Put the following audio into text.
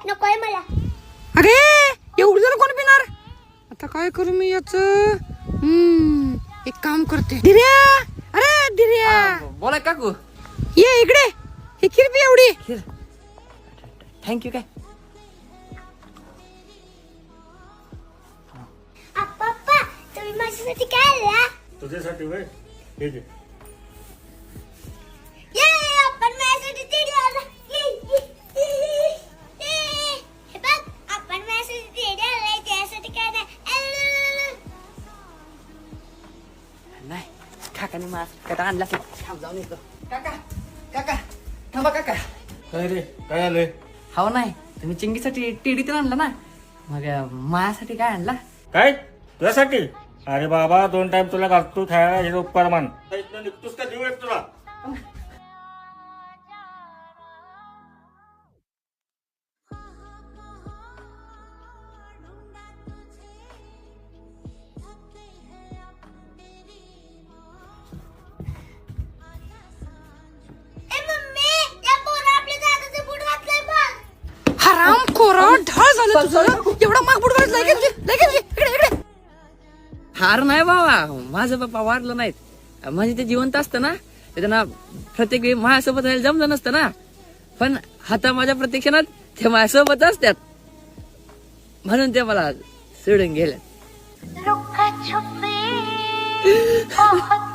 नकोय मला. अरे एवढं जण कोण पिणार? आता काय करू मी याच? एक काम करते. धीर्या, अरे धीर्या, बोला काकू. ये इकडे. ही खीर पी एवढी. खीर थँक्यू. काय पप्पा तुम्ही माझ्यासाठी काय आणला? तुझ्यासाठी वय हे घे. आपण माझ्यासाठी टेडी आणला. हे बघ आपण माझ्यासाठी टेडी आणलाय. त्यासाठी काय नाही काकाने मास काय आणला जाऊन येतो. काका काका थांबा काका. काय रे काय आलंय? हो नाही तुम्ही चिंगीसाठी टेडी तर आणला ना, मग माझ्यासाठी काय आणला? काय तुझ्यासाठी? अरे बाबा 2 टाइम तुला घालतो खायला हे उपकार मान. इथनं निघतोस का देऊ एक तुला? हराम खोरा ढाळ झालं तुझं. एवढा माग बुड वाजलाय का तुझे? इकडे. हार नाही बाबा, माझं बाप्पा वारलं नाहीत. म्हणजे ते जिवंत असतं ना, ते त्यांना प्रत्येक वेळी माझ्यासोबत राहायला जमलं नसतं ना. पण आता माझ्या प्रत्यक्षात ते माझ्यासोबत असतात, म्हणून ते मला सोडून गेले. लुका छुपी बहुत